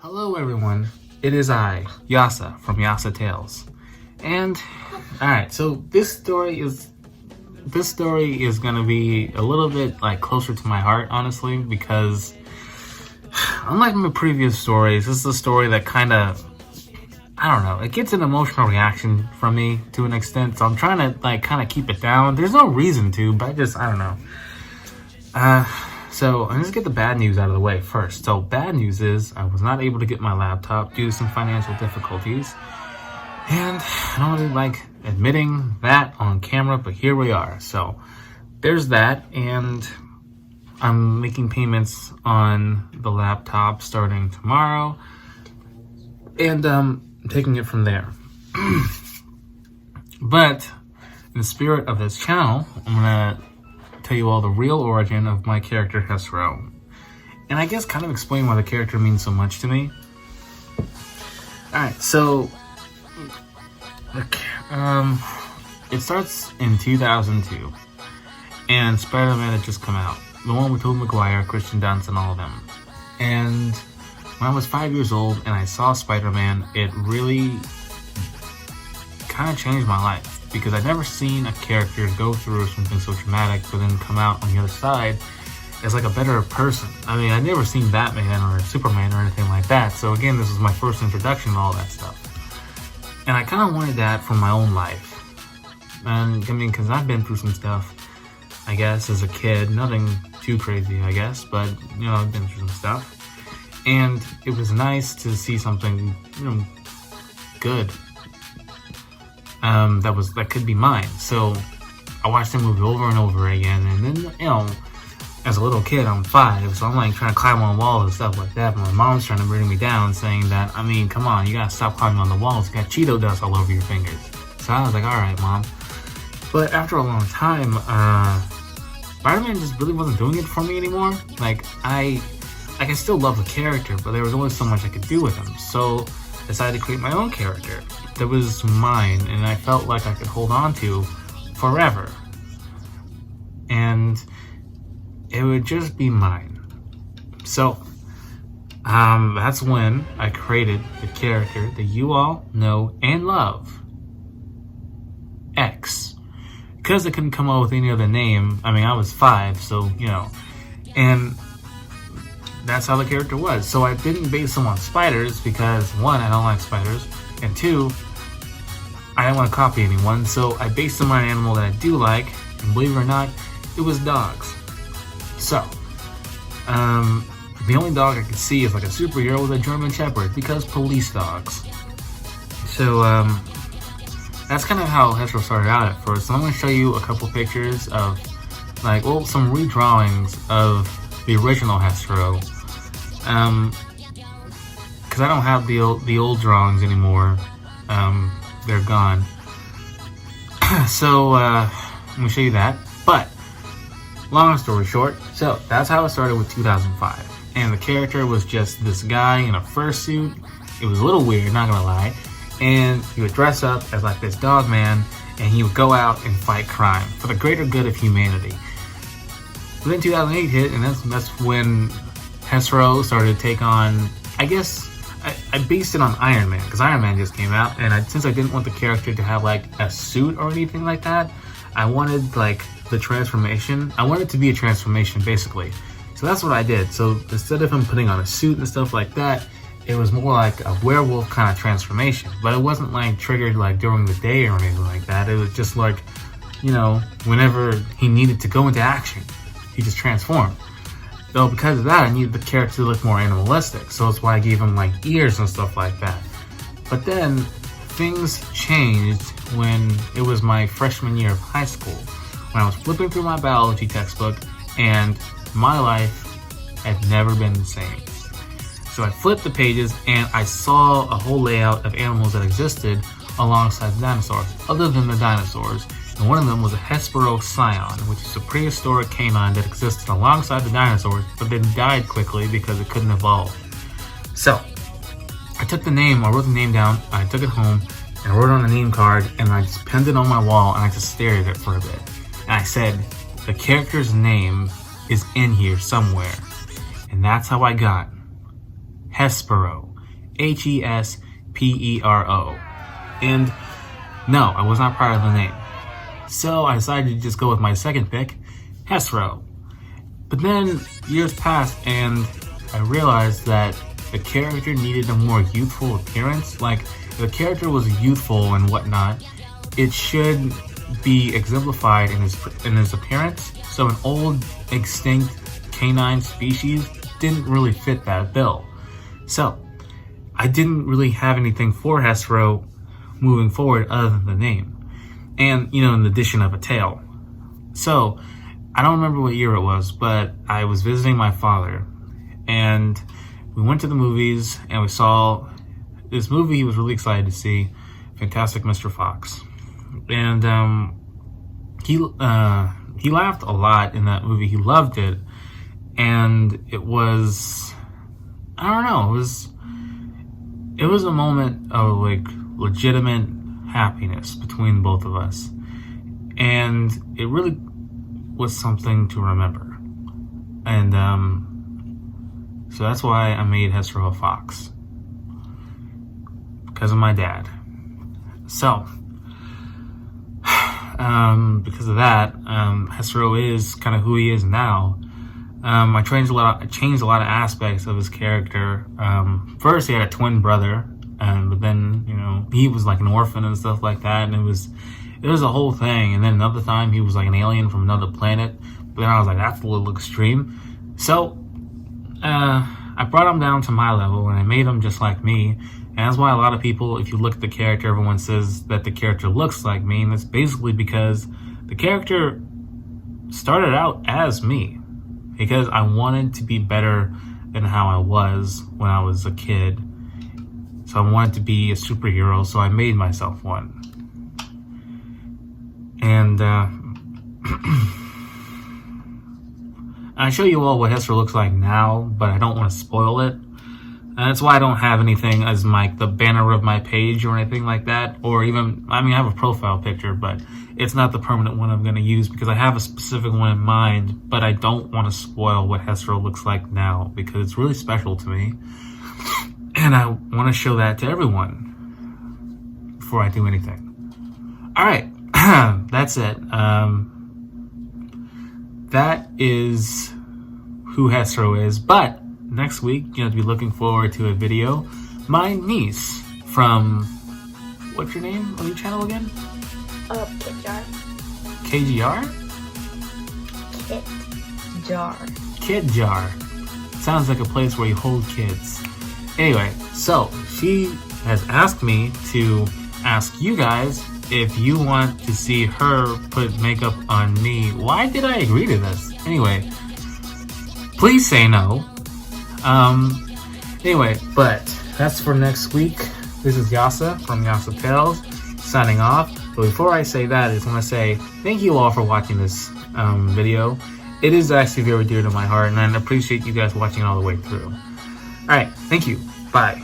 Hello everyone, it is I, Yasa from Yasa Tales. And alright, so this story is gonna be a little bit like closer to my heart, honestly, because unlike my previous stories, this is a story that kinda, I don't know, it gets an emotional reaction from me to an extent, so I'm trying to like kinda keep it down. There's no reason to, but I don't know. So let's get the bad news out of the way first. So bad news is I was not able to get my laptop due to some financial difficulties. And I don't really like admitting that on camera, but here we are. So there's that, and I'm making payments on the laptop starting tomorrow. And taking it from there. But in the spirit of this channel, I'm gonna tell you all the real origin of my character Hesro, and I guess kind of explain why the character means so much to me. Alright, so it starts in 2002, and Spider-Man had just come out, the one with Tobey Maguire, Christian Dunst, and all of them. And when I was 5 years old and I saw Spider-Man, it really kind of changed my life, because I'd never seen a character go through something so traumatic but then come out on the other side as like a better person. I mean, I'd never seen Batman or Superman or anything like that, so again, this was my first introduction to all that stuff. And I kind of wanted that for my own life. And I mean, because I've been through some stuff, I guess, as a kid. Nothing too crazy, I guess, but, you know, I've been through some stuff. And it was nice to see something, you know, good. That could be mine. So I watched the movie over and over again, and then, you know, as a little kid, I'm 5, so I'm like trying to climb on walls and stuff like that, but my mom's trying to bring me down, saying that, I mean, come on, you gotta stop climbing on the walls, you got Cheeto dust all over your fingers. So I was like, alright, Mom. But after a long time, Spider-Man just really wasn't doing it for me anymore. I still love the character, but there was only so much I could do with him, so I decided to create my own character that was mine, and I felt like I could hold on to forever. And it would just be mine. So, that's when I created the character that you all know and love, X. Because I couldn't come up with any other name, I mean, I was 5, so, you know, and that's how the character was. So I didn't base him on spiders because, 1, I don't like spiders, and 2, I didn't want to copy anyone, so I based him on an animal that I do like, and believe it or not, it was dogs. So, the only dog I could see is like a superhero was a German Shepherd, because police dogs. So, that's kind of how Hesro started out at first. So I'm going to show you a couple pictures of, like, well, some redrawings of the original Hesro. Because I don't have the old drawings anymore. They're gone. So, I'm going to show you that. But, long story short, so that's how it started with 2005. And the character was just this guy in a fursuit. It was a little weird, not gonna lie. And he would dress up as like this dog man, and he would go out and fight crime for the greater good of humanity. But then 2008 hit, and that's when Hesro started to take on, I guess, I based it on Iron Man, because Iron Man just came out, and since I didn't want the character to have like a suit or anything like that, I wanted like the transformation. I wanted it to be a transformation, basically. So that's what I did. So instead of him putting on a suit and stuff like that, it was more like a werewolf kind of transformation. But it wasn't like triggered like during the day or anything like that. It was just like, you know, whenever he needed to go into action, he just transformed. So because of that, I needed the character to look more animalistic. So that's why I gave him like ears and stuff like that. But then things changed when it was my freshman year of high school, when I was flipping through my biology textbook, and my life had never been the same. So I flipped the pages, and I saw a whole layout of animals that existed alongside the dinosaurs, other than the dinosaurs. And one of them was a Hespero scion, which is a prehistoric canine that existed alongside the dinosaurs, but then died quickly because it couldn't evolve. So, I took the name, I wrote the name down, I took it home, and I wrote it on a name card, and I just pinned it on my wall, and I just stared at it for a bit. And I said, the character's name is in here somewhere. And that's how I got Hespero. Hespero. And no, I was not proud of the name. So I decided to just go with my second pick, Hesro. But then years passed and I realized that the character needed a more youthful appearance. Like, if the character was youthful and whatnot, it should be exemplified in his appearance. So an old, extinct canine species didn't really fit that bill. So I didn't really have anything for Hesro moving forward other than the name. And, in the addition of a tail. So, I don't remember what year it was, but I was visiting my father. And we went to the movies and we saw this movie he was really excited to see, Fantastic Mr. Fox. And he laughed a lot in that movie. He loved it. And it was, I don't know, it was a moment of like legitimate happiness between both of us. And it really was something to remember. And so that's why I made Hesro a fox. Because of my dad. So, because of that, Hesro is kind of who he is now. I changed a lot of aspects of his character. First, he had a twin brother, but then he was like an orphan and stuff like that, and it was a whole thing. And then another time, he was like an alien from another planet. But then I was like, that's a little extreme. So, I brought him down to my level, and I made him just like me. And that's why a lot of people, if you look at the character, everyone says that the character looks like me. And that's basically because the character started out as me. Because I wanted to be better than how I was when I was a kid. So I wanted to be a superhero, so I made myself one. And I show you all what Hesro looks like now, but I don't want to spoil it. And that's why I don't have anything as the banner of my page or anything like that. Or even, I have a profile picture, but it's not the permanent one I'm going to use because I have a specific one in mind, but I don't want to spoil what Hesro looks like now because it's really special to me. And I want to show that to everyone before I do anything. Alright, that's it. That is who Hesro is, but next week, you're going to be looking forward to a video. My niece from, what's your name on your channel again? KitJar. KGR? KitJar. KitJar. Sounds like a place where you hold kids. Anyway, so she has asked me to ask you guys if you want to see her put makeup on me. Why did I agree to this? Anyway, please say no. Anyway, but that's for next week. This is Yasa from Yasa Tales signing off. But before I say that, I just want to say thank you all for watching this video. It is actually very dear to my heart, and I appreciate you guys watching all the way through. Alright, thank you. Bye.